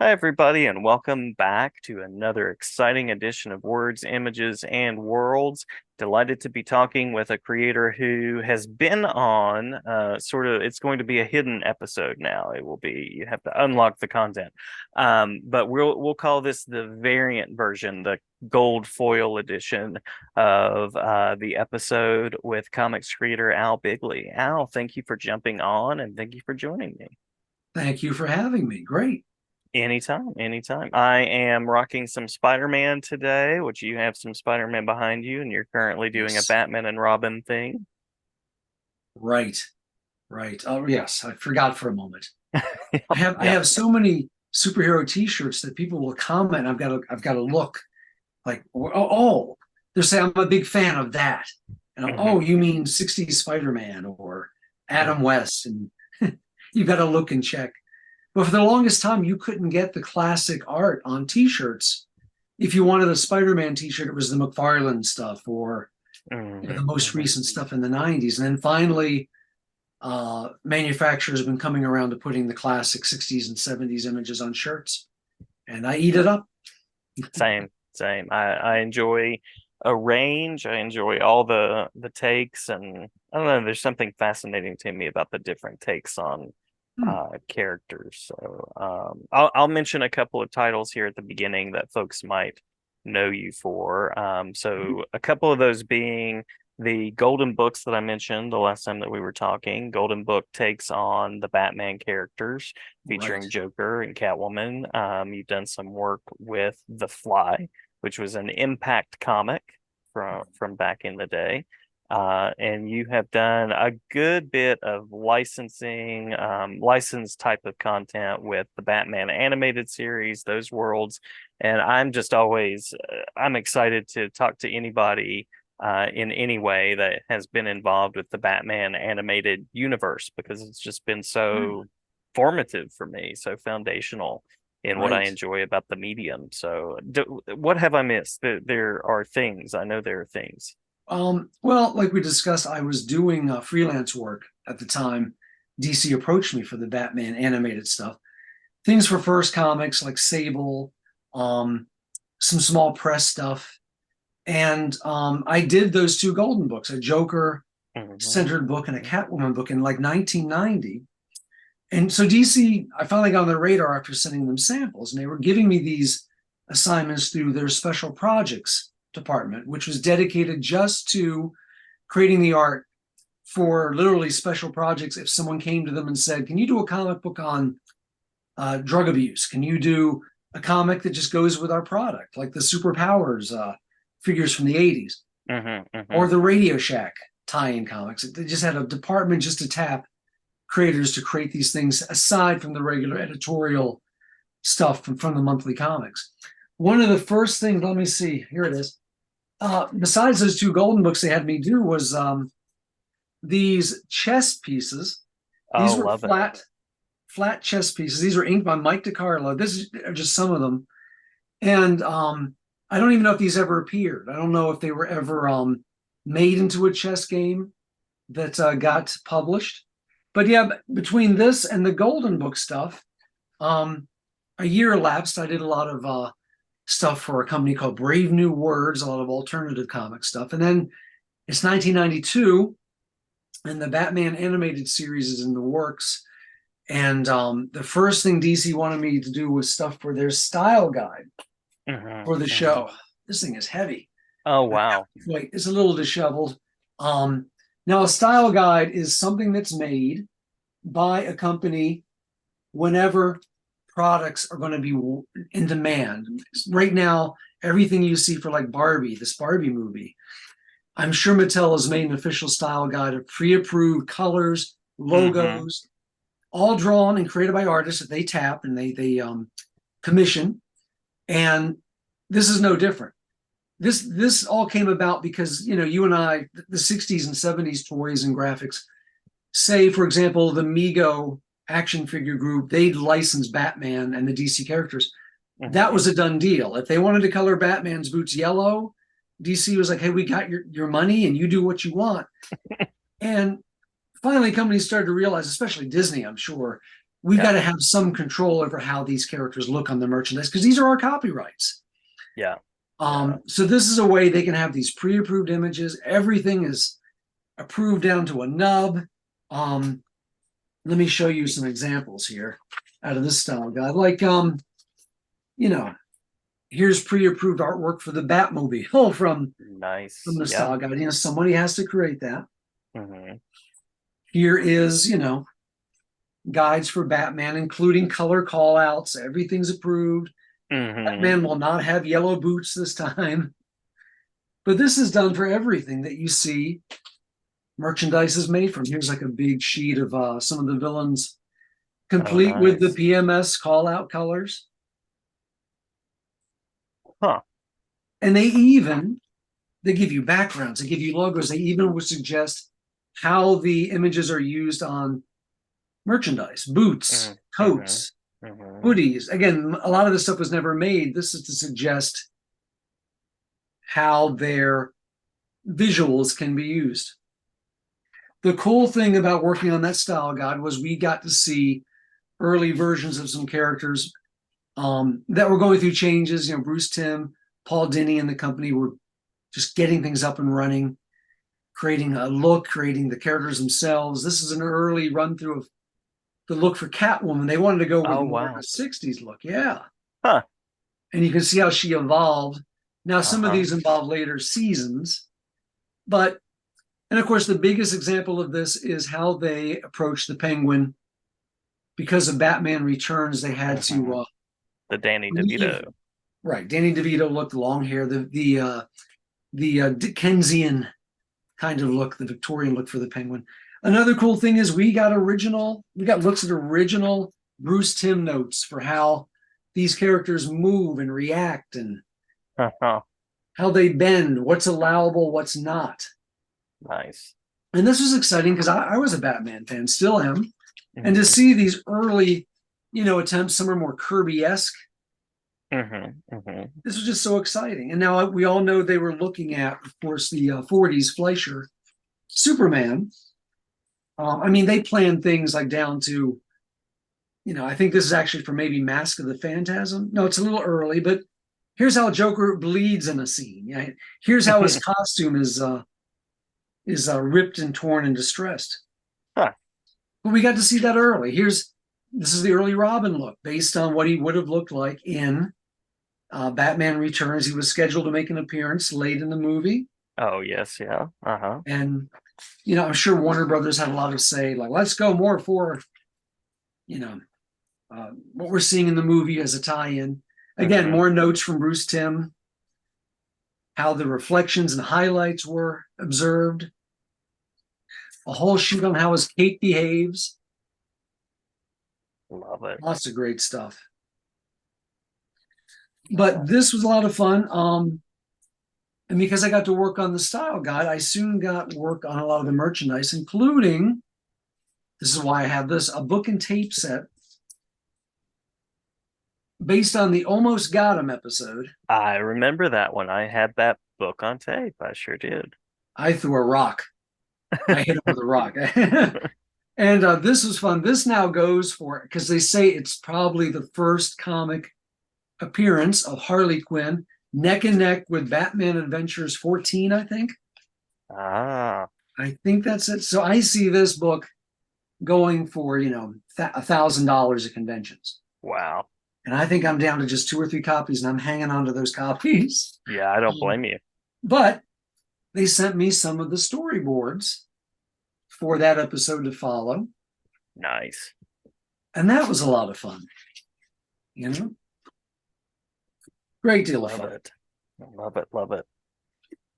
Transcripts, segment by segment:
Hi, everybody, and welcome back to another exciting edition of Words, Images, and Worlds. Delighted to be talking with a creator who has been on it's going to be a hidden episode now. It will be, you have to unlock the content. But we'll call this the variant version, the gold foil edition of the episode with comics creator Al Bigley. Al, thank you for jumping on and thank you for joining me. Thank you for having me. Great. Anytime, anytime. I am rocking some Spider-Man today, which you have some Spider-Man behind you, and you're currently doing a Yes. Batman and Robin thing. Right. Right. Oh, yes. I forgot for a moment. I Yeah. have so many superhero T-shirts that people will comment. I've got to look like they're saying I'm a big fan of that, and Mhm, you mean '60s Spider-Man or mhm. Adam West, and you've got to look and check. But for the longest time, you couldn't get the classic art on T-shirts. If you wanted a Spider-Man T-shirt, it was the McFarlane stuff or the Mhm, most mhm. recent stuff in the '90s, and then finally manufacturers have been coming around to putting the classic '60s and '70s images on shirts, and I eat it up. Same, same. I enjoy a range. I enjoy all the takes, and I don't know. There's something fascinating to me about the different takes on Hmm, characters. So I'll mention a couple of titles here at the beginning that folks might know you for. So a couple of those being the Golden Books that I mentioned the last time that we were talking. Golden Book takes on the Batman characters right. featuring Joker and Catwoman. You've done some work with The Fly, which was an Impact comic from back in the day. And you have done a good bit of licensing, licensed type of content with the Batman animated series, those worlds. And I'm just always, I'm excited to talk to anybody in any way that has been involved with the Batman animated universe because it's just been Hmm, so formative for me, so foundational in what I right. enjoy about the medium. So, what have I missed? There are things. I know there are things. Well, like we discussed, I was doing freelance work at the time. DC approached me for the Batman animated stuff. Things for First Comics like Sable, um, some small press stuff. And I did those two Golden Books, a Joker Mhm. centered book and a Catwoman book in like 1990. And so DC, I finally got on their radar after sending them samples, and they were giving me these assignments through their special projects department, which was dedicated just to creating the art for literally special projects. If someone came to them and said, "Can you do a comic book on drug abuse? Can you do a comic that just goes with our product, like the Superpowers figures from the '80s, Mhm. or Mhm. the Radio Shack tie-in comics?" They just had a department just to tap creators to create these things aside from the regular editorial stuff from the monthly comics. One of the first things, let me see, here it is. Besides those two Golden Books they had me do was these chess pieces. Oh, These were love it. flat chess pieces. These were inked by Mike DiCarlo. This are just some of them. And I don't even know if these ever appeared. I don't know if they were ever made into a chess game that got published. But yeah, between this and the Golden Book stuff, um, a year elapsed. I did a lot of stuff for a company called Brave New Words, a lot of alternative comic stuff. And then it's 1992, and the Batman animated series is in the works. And the first thing DC wanted me to do was stuff for their style guide Mhm. for the Mhm. show. This thing is heavy. Oh, wow. Wait, it's a little disheveled. Um, Now, a style guide is something that's made by a company whenever products are going to be in demand. Right now, everything you see for like Barbie, this Barbie movie, I'm sure Mattel has made an official style guide of pre-approved colors, Mhm. logos, all drawn and created by artists that they tap and they commission. And this is no different. This all came about because you and I, the '60s and '70s toys and graphics. Say, for example, the Mego action figure group, they'd license Batman and the DC characters. That Mhm. was a done deal. If they wanted to color Batman's boots yellow, DC was like, "Hey, we got your money, and you do what you want." And finally, companies started to realize, especially Disney, I'm sure, we've got Yeah. to have some control over how these characters look on the merchandise because these are our copyrights. Yeah. Yeah. So this is a way they can have these pre-approved images. Everything is approved down to a nub. Um, Let me show you some examples here out of this style guide. Like, you know, here's pre-approved artwork for the Batmobile from Nice. the Yeah. style guide. Somebody has to create that. Hmm. Here is, guides for Batman, including color callouts. Everything's approved. Hmm. Batman will not have yellow boots this time. But this is done for everything that you see merchandise is made from. Here's like a big sheet of some of the villains, Oh, complete with the nice. PMS call out colors. Huh. And they give you backgrounds, they give you logos, they even would suggest how the images are used on merchandise, boots, Mm-hmm. coats, Hmm. hoodies. Again, a lot of this stuff was never made. This is to suggest how their visuals can be used. The cool thing about working on that style guide was we got to see early versions of some characters that were going through changes. Bruce Timm, Paul Dini, and the company were just getting things up and running, creating a look, creating the characters themselves. This is an early run through of the look for Catwoman. They wanted to go with Oh, more of a wow. 60s look. Yeah. Huh. And you can see how she evolved. Now, some of Uh-huh. these involve later seasons, but, and of course, the biggest example of this is how they approach the Penguin. Because of Batman Returns, they had Hmm. to The Danny leave. DeVito. Right, Danny DeVito looked long hair, the Dickensian kind of look, the Victorian look for the Penguin. Another cool thing is we got looks at original Bruce Timm notes for how these characters move and react and Uh-huh. how they bend, what's allowable, what's not. Nice. And this was exciting because I was a Batman fan, still am. And to Hmm. see these early, attempts, some are more Kirby-esque. Hmm. Hmm. This was just so exciting. And now we all know they were looking at, of course, the 40s Fleischer Superman. I mean, they planned things like down to, I think this is actually for maybe Mask of the Phantasm. No, it's a little early, but here's how Joker bleeds in a scene. Yeah, here's how his costume is ripped and torn and distressed. Huh. But we got to see that early. This is the early Robin look based on what he would have looked like in Batman Returns. He was scheduled to make an appearance late in the movie, Oh, yes. Yeah. Uh-huh. and I'm sure Warner Brothers had a lot to say, like, let's go more for you know what we're seeing in the movie as a tie-in. Again, Hmm. more notes from Bruce Timm, how the reflections and highlights were observed, a whole shoot on how his cape behaves. Love it. Lots of great stuff. But this was a lot of fun. And because I got to work on the style guide, I soon got work on a lot of the merchandise, including, this is why I have this, a book and tape set based on the Almost Got Him episode. I remember that one. I had that book on tape. I sure did. I threw a rock. I hit him with a rock. And this was fun. This now goes for, because they say it's probably the first comic appearance of Harley Quinn neck and neck with Batman Adventures 14, I think. Ah, I think that's it. So I see this book going for, $1,000 at conventions. wow. And I think I'm down to just 2 or 3 copies and I'm hanging on to those copies. Yeah, I don't blame you. But they sent me some of the storyboards for that episode to follow. Nice. And that was a lot of fun. Great deal of Love fun. it. Love it. Love it.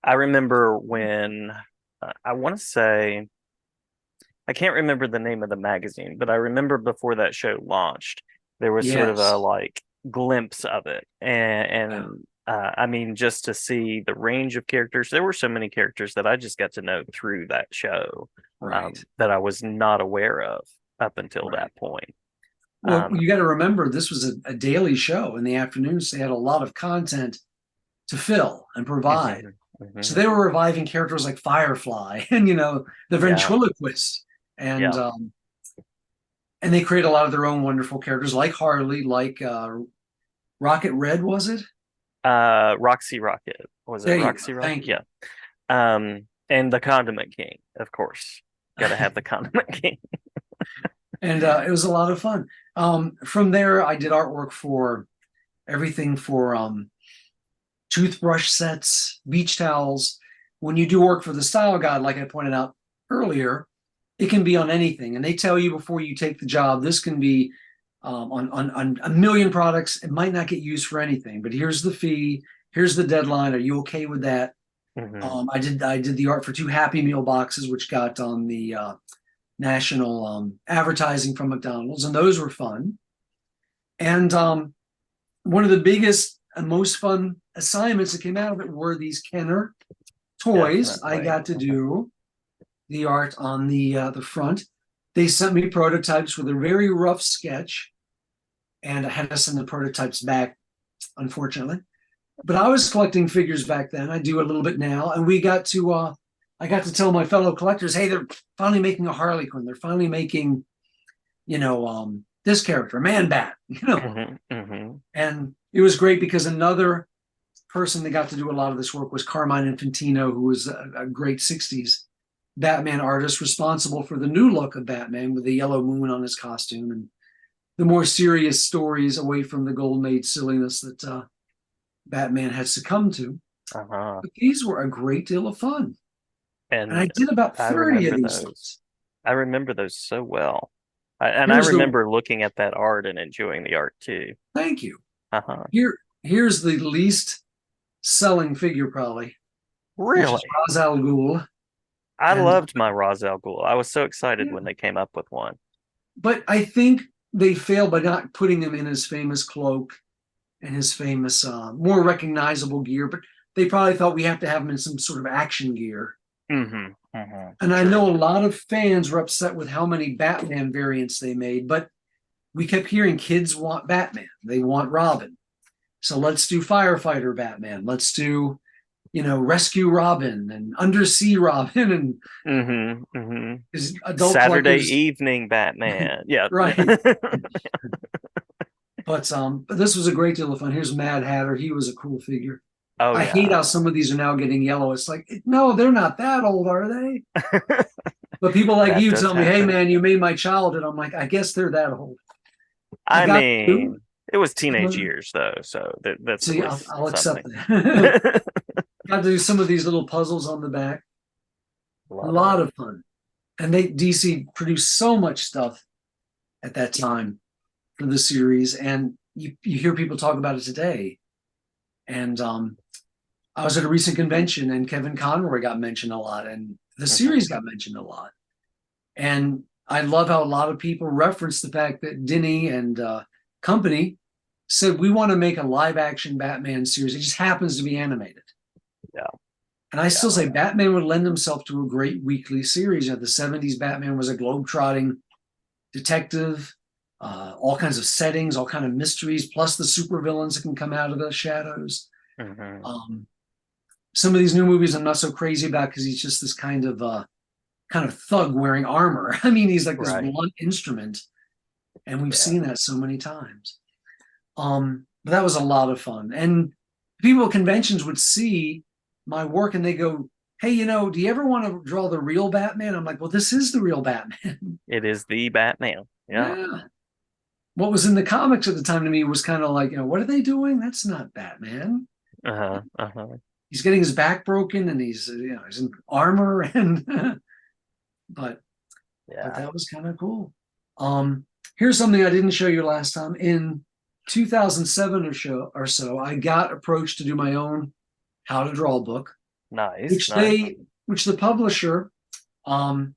I remember when I want to say, I can't remember the name of the magazine, but I remember before that show launched, there was sort of a Yes. like glimpse of it. I mean, just to see the range of characters, there were so many characters that I just got to know through that show, Right. that I was not aware of up until Right. that point. Well, Um, you got to remember this was a daily show in the afternoons. They had a lot of content to fill and provide. mhm, So mhm. they were reviving characters like Firefly and the Yeah, ventriloquist and yeah. And they create a lot of their own wonderful characters, like Harley, like Rocket Red, was it? Roxy Rocket. Was it There you go. Roxy Rocket? Thank you. Yeah. And the Condiment King, of course. Got to have the Condiment King. And it was a lot of fun. From there, I did artwork for everything for toothbrush sets, beach towels. When you do work for the style guide, like I pointed out earlier, it can be on anything. And they tell you before you take the job, this can be on a million products. It might not get used for anything, but here's the fee. Here's the deadline. Are you okay with that? Mm-hmm. I did the art for 2 Happy Meal boxes, which got on the national advertising from McDonald's, and those were fun. And one of the biggest and most fun assignments that came out of it were these Kenner toys. I Definitely. got to do the art on the front. They sent me prototypes with a very rough sketch, and I had to send the prototypes back, unfortunately. But I was collecting figures back then. I do a little bit now, and we got to I got to tell my fellow collectors, hey, they're finally making a Harley Quinn. They're finally making, this character, Man Bat, Mm-hmm. Mm-hmm. And it was great because another person that got to do a lot of this work was Carmine Infantino, who was a great 60s Batman artist responsible for the new look of Batman with the yellow moon on his costume and the more serious stories away from the Golden Age silliness that Batman had succumbed to. Uh-huh. But these were a great deal of fun. And I And did about I 30 of remember these those. things. I remember those so well. And I Here's the remember looking at that art and enjoying the art too. Thank you. Uh-huh. Here's the least selling figure probably, which is Really? Ra's al Ghul. I And loved my Ra's al Ghul. I was so excited yeah, when they came up with one. but I think they failed by not putting him in his famous cloak and his famous, more recognizable gear. But they probably thought we have to have him in some sort of action gear. Mm-hmm. Mm-hmm. And I know True. a lot of fans were upset with how many Batman variants they made, but we kept hearing kids want Batman. They want Robin. So let's do firefighter Batman. Let's do, rescue Robin and undersea Robin and Mm-hmm. Mm-hmm. adult Saturday collectors. evening Batman. Yeah. Right. But this was a great deal of fun. Here's Mad Hatter. He was a cool figure. Oh I hate yeah. how some of these are now getting yellow. It's like, no, they're not that old, are they? But people like That you does tell me, hey happen. man, you made my childhood. I'm like, I guess they're that old. I I got to mean, it was some teenage of, years though, so that's at see, I'll, least I'll accept something. that. Got to do some of these little puzzles on the back. A Love it. lot of fun. And DC produced so much stuff at that time for the series. And you hear people talk about it today. And I was at a recent convention and Kevin Conroy got mentioned a lot and the Hmm. series got mentioned a lot. And I love how a lot of people reference the fact that Denny and company said, we want to make a live action Batman series. It just happens to be animated. Yeah, And I still yeah. say Batman would lend himself to a great weekly series. The 70s Batman was a globe-trotting detective, all kinds of settings, all kind of mysteries, plus the supervillains that can come out of the shadows. Hmm. Um, some of these new movies I'm not so crazy about because he's just this kind of thug wearing armor. I mean, he's like this Right. blunt instrument, and we've Yeah. seen that so many times. But that was a lot of fun. And people at conventions would see my work and they go, hey, do you ever want to draw the real Batman? I'm like, well, this is the real Batman. It is the Batman. Yeah. Yeah. What was in the comics at the time to me was kind of like, what are they doing? That's not Batman. Uh-huh. Uh-huh. He's getting his back broken and he's in armor and but Yeah. that was kind of cool. Here's something I didn't show you last time. In 2007 or so, I got approached to do my own how to draw book, Nice. which Nice. the publisher, um,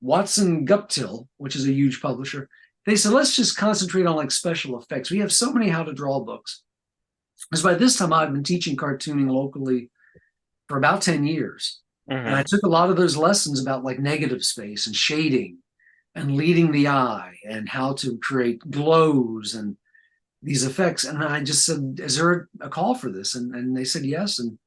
Watson Guptill, which is a huge publisher, they said, let's just concentrate on like special effects. We have so many how to draw books. Because by this time I've been teaching cartooning locally for about 10 years. And I Hmm. took a lot of those lessons about like negative space and shading and leading the eye and how to create glows and these effects. And I just said, is there a call for this? And they said yes. And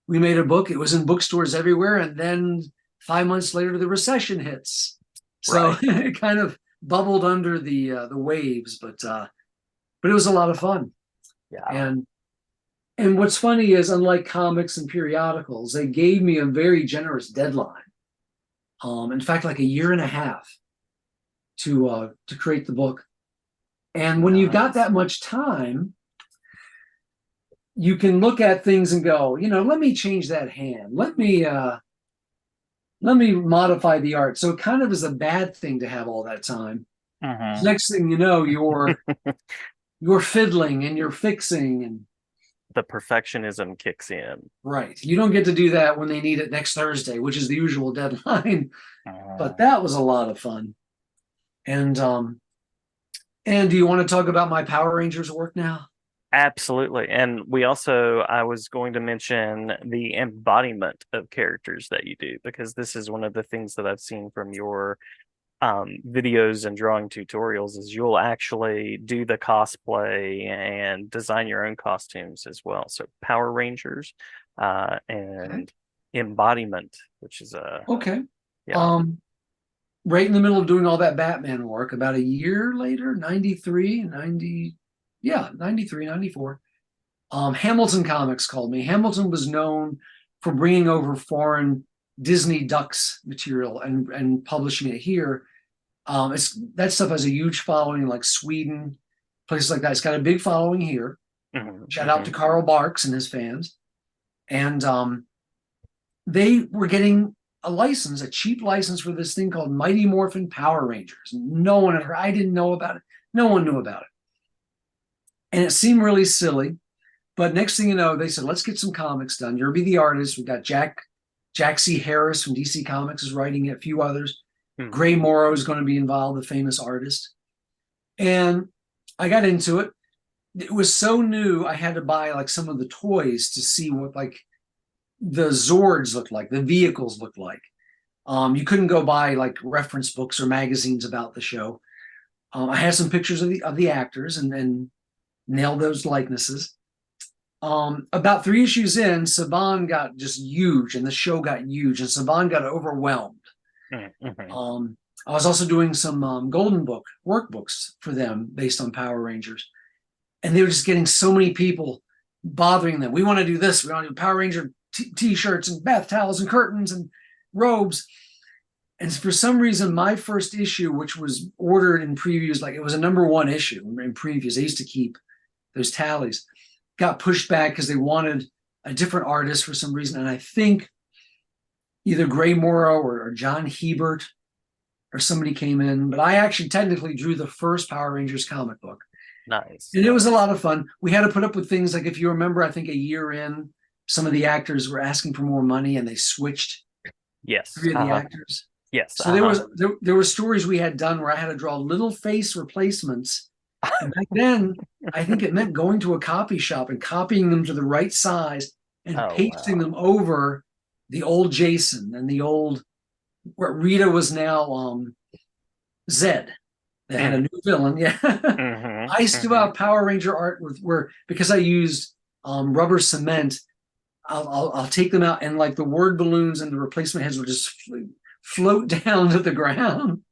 we made a book. It was in bookstores everywhere. And then 5 months later, the recession hits. So Right. it kind of bubbled under the waves, but it was a lot of fun. Yeah. And what's funny is, unlike comics and periodicals, they gave me a very generous deadline. In fact, like a year and a half to create the book. And when you've got Nice. that much time, you can look at things and go, let me change that hand. Let me modify the art. So it kind of is a bad thing to have all that time. Hmm. Next thing you know, you're fiddling and you're fixing, and The perfectionism kicks in. right. You don't get to do that when they need it next Thursday, which is the usual deadline. But Mhm. that was a lot of fun. And do you want to talk about my Power Rangers work now? Absolutely. And I was going to mention the embodiment of characters that you do, because this is one of the things that I've seen from your videos and drawing tutorials is you'll actually do the cosplay and design your own costumes as well. So Power Rangers Okay. and embodiment, which is Okay. yeah. Um, right in the middle of doing all that Batman work, about a year later, 93, 90, yeah, 93, 94. Hamilton Comics called me. Hamilton was known for bringing over foreign Disney Ducks material and publishing it here. That stuff has a huge following in like Sweden, places like that. It's got a big following here. Hmm. Shout out to Hmm. Carl Barks and his fans. And they were getting a license, a cheap license for this thing called Mighty Morphin Power Rangers. No one had heard. I didn't know about it. No one knew about it, and it seemed really silly. But next thing you know, they said, "Let's get some comics done. You'll be the artist." We got Jack C. Harris from DC Comics is writing it. A few others. Hmm. Gray Morrow is going to be involved, the famous artist. And I got into it. It was so new. I had to buy like some of the toys to see what like the Zords looked like, the vehicles looked like. You couldn't go buy like reference books or magazines about the show. I had some pictures of the actors and nailed those likenesses. About 3 issues in, Saban got just huge, and the show got huge, and Saban got overwhelmed. Hmm. I was also doing some Golden Book workbooks for them based on Power Rangers, and they were just getting so many people bothering them. We want to do this. We want to do Power Ranger t-shirts and bath towels and curtains and robes. And for some reason, my first issue, which was ordered in previews, like it was a #1 issue in previews, I used to keep those tallies, got pushed back because they wanted a different artist for some reason. And I think either Gray Morrow or John Hebert or somebody came in, but I actually technically drew the first Power Rangers comic book. Nice, And it was a nice. lot of fun. We had to put up with things like, if you remember, I think a year in, some of the actors were asking for more money and they switched Yes. 3 of the actors. Yes. So there were stories we had done where I had to draw little face replacements. And back then, I think it meant going to a copy shop and copying them to the right size and Oh pasting wow. them over the old Jason and the old where Rita was now Zed. They had a Hmm. new villain. Yeah. Hmm. I still Hmm. have Power Ranger art with where because I used rubber cement, I'll take them out and like the word balloons and the replacement heads will just float down to the ground.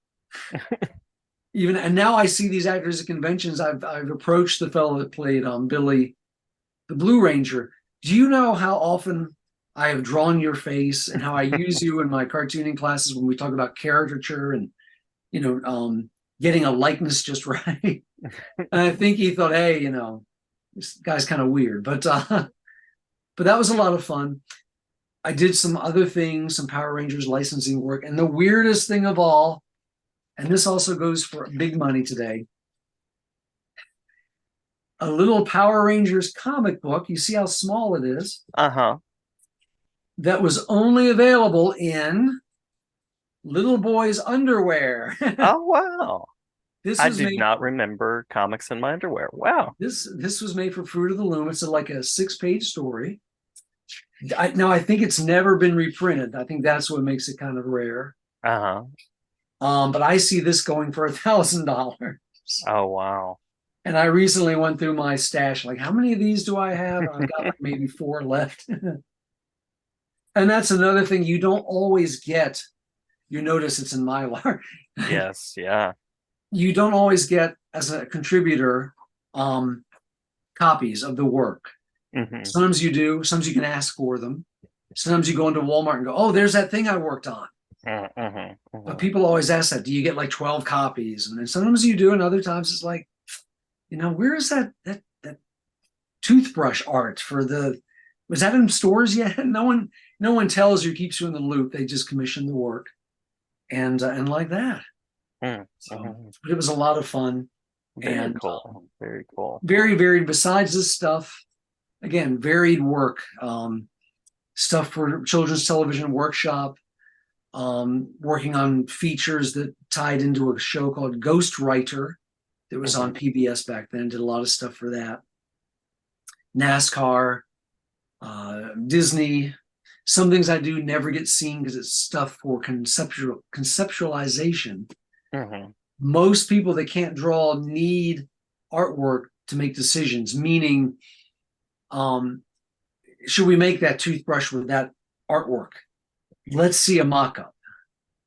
Even and now I see these actors at conventions. I've approached the fellow that played Billy, the Blue Ranger. Do you know how often I have drawn your face and how I use you in my cartooning classes when we talk about caricature and you know getting a likeness just right? And I think he thought, hey, this guy's kind of weird, but that was a lot of fun. I did some other things, some Power Rangers licensing work, and the weirdest thing of all, and this also goes for big money today, a little Power Rangers comic book. You see how small it is? Uh-huh. That was only available in little boys' underwear. Oh wow. this I was did made not for remember comics in my underwear. Wow. this was made for Fruit of the Loom. It's like a 6-page story. Now I think it's never been reprinted. I think that's what makes it kind of rare. Uh-huh. But I see this going for $1,000. Oh wow. And I recently went through my stash, like, how many of these do I have? I've got like maybe 4 left. And that's another thing you don't always get. You notice it's in Mylar. Yes, yeah. you don't always get, as a contributor, um, copies of the work. Hmm. Sometimes you do. Sometimes you can ask for them. Sometimes you go into Walmart and go, "Oh, there's that thing I worked on." Hmm. But Hmm. people always ask that. Do you get like 12 copies? And then sometimes you do, and other times it's like, where is that toothbrush art for the? Was that in stores yet? No one tells you, keeps you in the loop. They just commission the work and like that. So, Hmm. but it was a lot of fun Very and cool. Very cool. very varied. Besides this stuff, again, varied work. Stuff for Children's Television Workshop, working on features that tied into a show called Ghostwriter that was on Hmm. PBS back then. Did a lot of stuff for that. NASCAR, Disney. Some things I do never get seen because it's stuff for conceptualization. Hmm. Most people that can't draw need artwork to make decisions. Meaning, um, should we make that toothbrush with that artwork? Let's see a mock-up.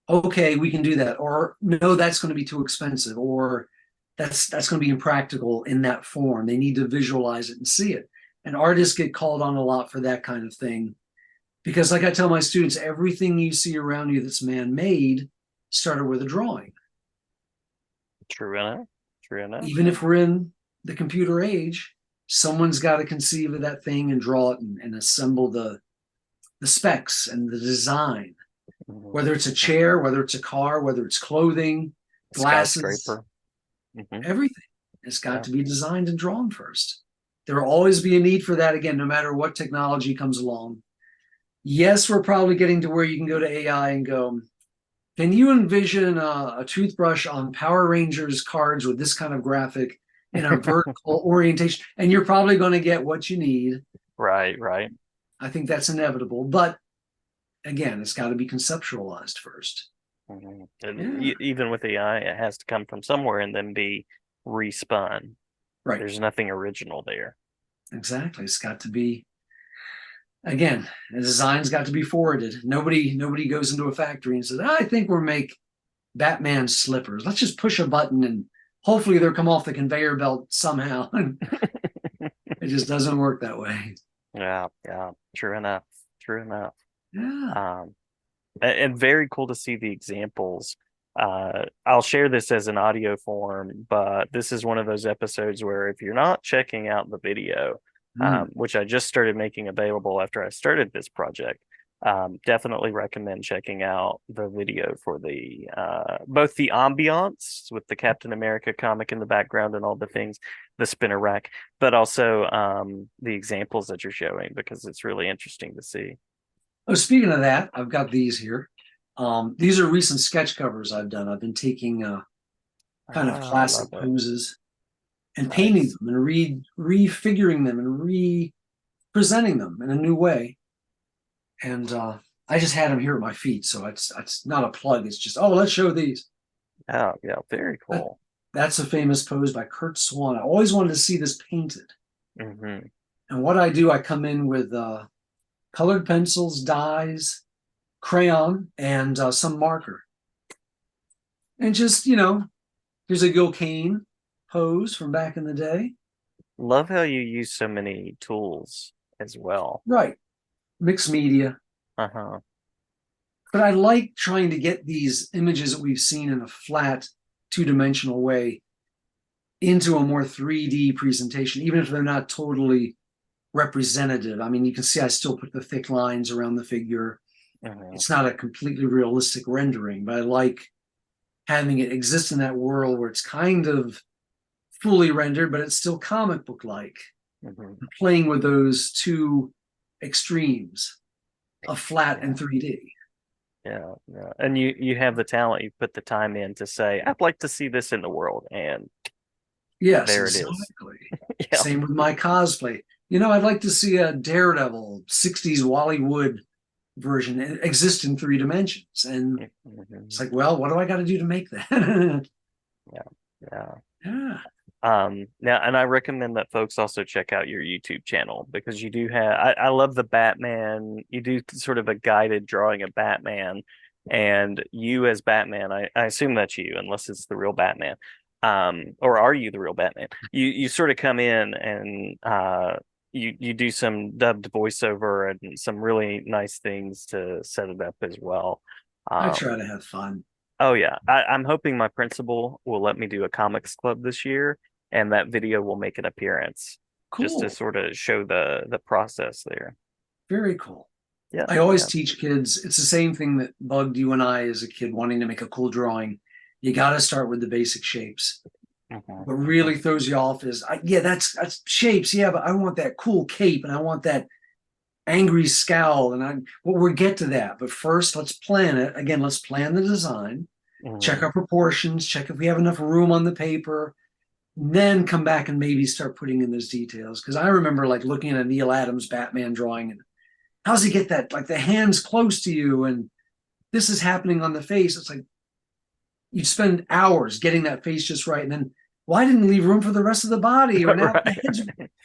Okay, we can do that. Or no, that's going to be too expensive. Or that's going to be impractical in that form. They need to visualize it and see it. And artists get called on a lot for that kind of thing. Because, like I tell my students, everything you see around you that's man-made started with a drawing. True enough. True enough. Even if we're in the computer age, someone's got to conceive of that thing and draw it and assemble the specs and the design, Hmm. whether it's a chair, whether it's a car, whether it's clothing, glasses, Skyscraper. Hmm. everything has got Yeah. to be designed and drawn first. There will always be a need for that again, no matter what technology comes along. Yes, we're probably getting to where you can go to AI and go, can you envision a toothbrush on Power Rangers cards with this kind of graphic in a vertical orientation? And you're probably going to get what you need. Right, right. I think that's inevitable. But again, it's got to be conceptualized first. Hmm. And Yeah, even with AI, it has to come from somewhere and then be respun. right. There's nothing original there. Exactly. It's got to be, again, the design's got to be forwarded. Nobody goes into a factory and says, I think we'll make Batman slippers. Let's just push a button and hopefully they'll come off the conveyor belt somehow. It just doesn't work that way. Yeah, yeah. True enough. True enough. Yeah. Um, and very cool to see the examples. I'll share this as an audio form, but this is one of those episodes where if you're not checking out the video, Mm. which I just started making available after I started this project, definitely recommend checking out the video for the both the ambiance with the Captain America comic in the background and all the things, the spinner rack, but also the examples that you're showing because it's really interesting to see. Oh, speaking of that, I've got these here. These are recent sketch covers I've done. I've been taking kind of Ah, I classic love it. poses and painting Nice. them and refiguring them and re-presenting them in a new way. And I just had them here at my feet, so it's not a plug. It's just, oh, let's show these. Oh, yeah, very That, cool. that's a famous pose by Kurt Swan. I always wanted to see this painted. Hmm. And what I do, I come in with colored pencils, dyes, crayon, and some marker. And just, here's a Gil Kane pose from back in the day. Love how you use so many tools as well. Right. Mixed media. Uh-huh. But I like trying to get these images that we've seen in a flat, two-dimensional way into a more 3D presentation, even if they're not totally representative. I mean, you can see I still put the thick lines around the figure. Hmm. It's not a completely realistic rendering, but I like having it exist in that world where it's kind of fully rendered, but it's still comic book like. Hmm. Playing with those two extremes of flat and Yeah, 3D. yeah, yeah. And you have the talent, you put the time in to say, I'd like to see this in the world, and Yes, there it is. exactly. Yeah. Same with my cosplay. I'd like to see a Daredevil 60s Wally Wood version exist in 3 dimensions. And it's Hmm. like, well, what do I got to do to make that? Yeah, yeah. Yeah. Now, and I recommend that folks also check out your YouTube channel because you do have, I love the Batman, you do sort of a guided drawing of Batman and you as Batman, I assume that's you, unless it's the real Batman. Or are you the real Batman? You sort of come in and you do some dubbed voiceover and some really nice things to set it up as well. I Um, try to have fun. oh yeah, I'm hoping my principal will let me do a comics club this year, and that video will make an appearance just to Cool. sort of show the process there. Very cool. Yeah, I always yeah. teach kids, it's the same thing that bugged you and I as a kid wanting to make a cool drawing. You got to start with the basic shapes. Mhm, What mhm. really throws you off is, yeah, that's shapes. Yeah, but I want that cool cape and I want that angry scowl. And we'll get to that. But first, let's plan it. Again, let's plan the design, check Mhm. our proportions, check if we have enough room on the paper, then come back and maybe start putting in those details. Because I remember like looking at a Neil Adams Batman drawing and how's he get that like the hands close to you and this is happening on the face. It's like you'd spend hours getting that face just right, and then why didn't leave room for the rest of the body? Or now Right.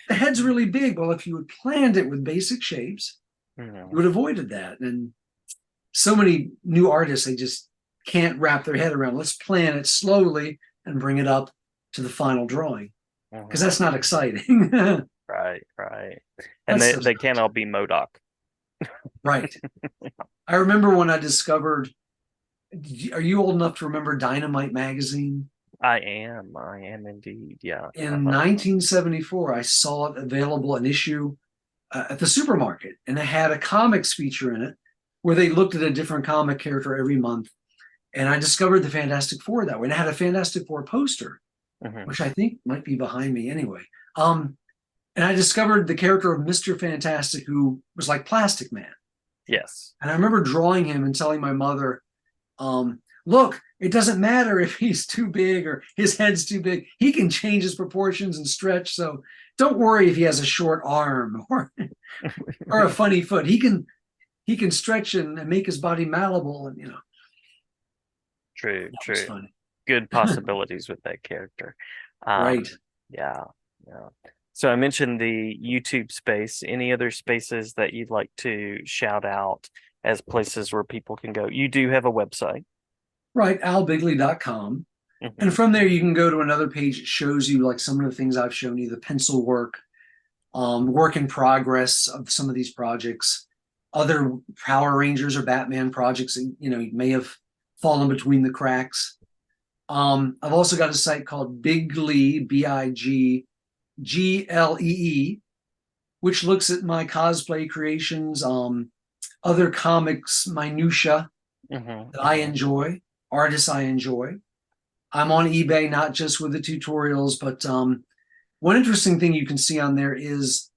the head's really big. Well, if you had planned it with basic shapes, you Mhm. would have avoided that. And so many new artists, they just can't wrap their head around. Let's plan it slowly and bring it up to the final drawing because Mhm. that's not exciting. That Right, right. And stuff's they not can't all be MODOK. right. I remember when I discovered. Are you old enough to remember Dynamite magazine? I am indeed. Yeah. In Uh-huh. 1974, I saw it available, an issue at the supermarket, and it had a comics feature in it where they looked at a different comic character every month. And I discovered the Fantastic Four that way. And it had a Fantastic Four poster, Hmm. which I think might be behind me anyway. Um, and I discovered the character of Mr. Fantastic, who was like Plastic Man. Yes. And I remember drawing him and telling my mother, look, it doesn't matter if he's too big or his head's too big. He can change his proportions and stretch. So don't worry if he has a short arm or a funny foot. He can stretch and make his body malleable, and True, that was true. funny. Good possibilities with that character. Right. Yeah, yeah. So I mentioned the YouTube space. Any other spaces that you'd like to shout out as places where people can go? You do have a website. Right. albigley.com. And Hmm. from there, you can go to another page. It shows you like some of the things I've shown you, the pencil work, work in progress of some of these projects, other Power Rangers or Batman projects that you may have fallen between the cracks. I've also got a site called Bigley, Biglee, which looks at my cosplay creations, other comics minutia Hmm. that I Hmm. enjoy, artists I enjoy. I'm on eBay not just with the tutorials, but one interesting thing you can see on there is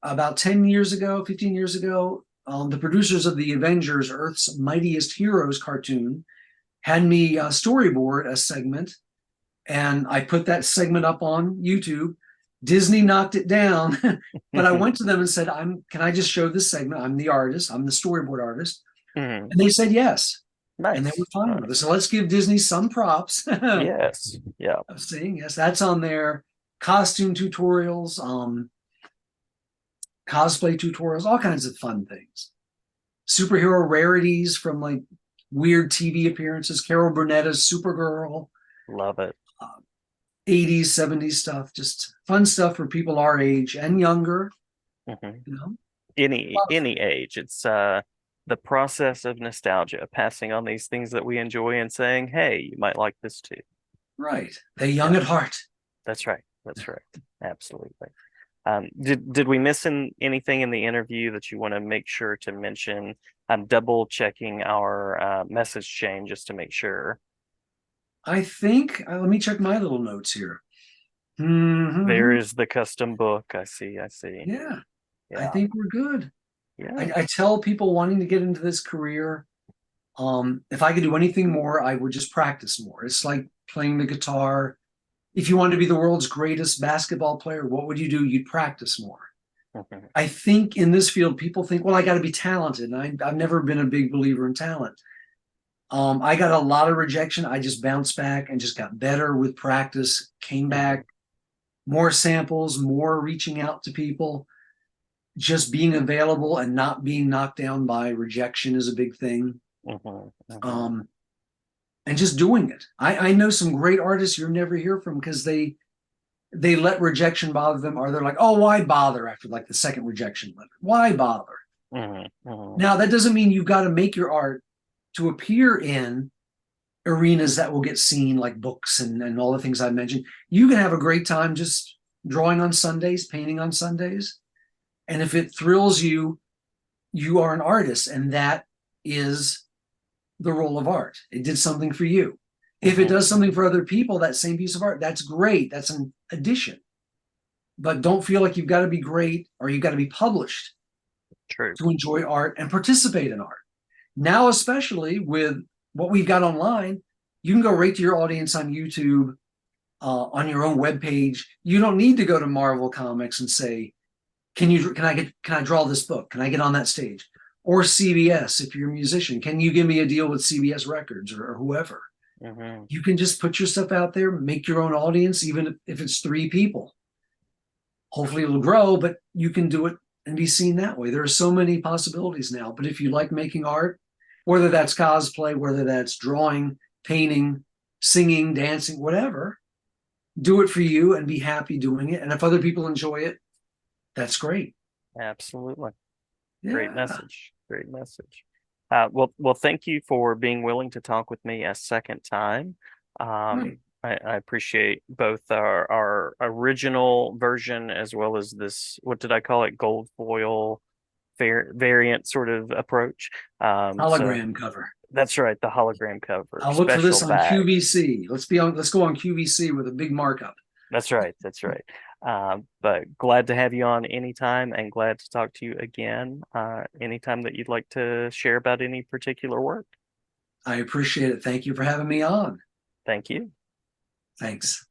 about 10 years ago, 15 years ago, the producers of the Avengers Earth's Mightiest Heroes cartoon had me storyboard a segment, and I put that segment up on YouTube. Disney knocked it down, but I went to them and said, Can I just show this segment? I'm the artist, I'm the storyboard artist." Hmm. And they said yes. And they were Nice, fine with it. nice. So let's give Disney some props. I'm Yes, yeah. saying, yes, that's on there. Costume tutorials, cosplay tutorials, all kinds of fun things. Superhero rarities from like weird TV appearances, Carol Burnetta's Supergirl, Love it. uh, 80s, 70s stuff, just fun stuff for people our age and younger, Hmm. you know. A Any lot of fun. any age. It's the process of nostalgia, passing on these things that we enjoy and saying, "Hey, you might like this too." Right. They young Yeah, at heart. that's right. That's right. Absolutely. Did we miss anything in the interview that you want to make sure to mention? I'm double checking our message chain just to make sure. I think, let me check my little notes here. There Mhm. is the custom book. I see. I see. Yeah, I Yeah. think we're good. Yeah. I tell people wanting to get into this career, if I could do anything more, I would just practice more. It's like playing the guitar. If you wanted to be the world's greatest basketball player, what would you do? You'd practice more. Mhm. I think in this field, people think, well, I got to be talented. And I've never been a big believer in talent. I got a lot of rejection. I just bounced back and just got better with practice, came Mhm. back, more samples, more reaching out to people, just being available and not being knocked down by rejection is a big thing. Hmm. Hmm. Um, and just doing it. I know some great artists you'll never hear from because they let rejection bother them, or they're like, oh, why bother after like the second rejection letter? Why bother? Hmm. Hmm. Now that doesn't mean you've got to make your art to appear in arenas that will get seen, like books and all the things I mentioned. You can have a great time just drawing on Sundays, painting on Sundays. And if it thrills you, you are an artist, and that is the role of art. It did something for you. If it does something Hmm. for other people, that same piece of art, that's great. That's an addition. But don't feel like you've got to be great or you've got to be published True. to enjoy art and participate in art. Now, especially with what we've got online, you can go right to your audience on YouTube, on your own webpage. You don't need to go to Marvel Comics and say, can I draw this book? Can I get on that stage? Or CBS, if you're a musician, can you give me a deal with CBS Records or whoever? Hmm. You can just put your stuff out there, make your own audience, even if it's 3 people. Hopefully it'll grow, but you can do it and be seen that way. There are so many possibilities now. But if you like making art, whether that's cosplay, whether that's drawing, painting, singing, dancing, whatever, do it for you and be happy doing it. And if other people enjoy it, that's great. Absolutely. Great Yeah. message. Great message. Well, thank you for being willing to talk with me a second time. Right. I appreciate both our original version as well as this, what did I call it? Gold foil variant sort of approach. So Hologram cover. that's right, the hologram cover, I'll look for special this on back. QVC. Let's go on QVC with a big markup. That's right. That's right. But glad to have you on anytime and glad to talk to you again. Anytime that you'd like to share about any particular work. I appreciate it. Thank you for having me on. Thank you. Thanks.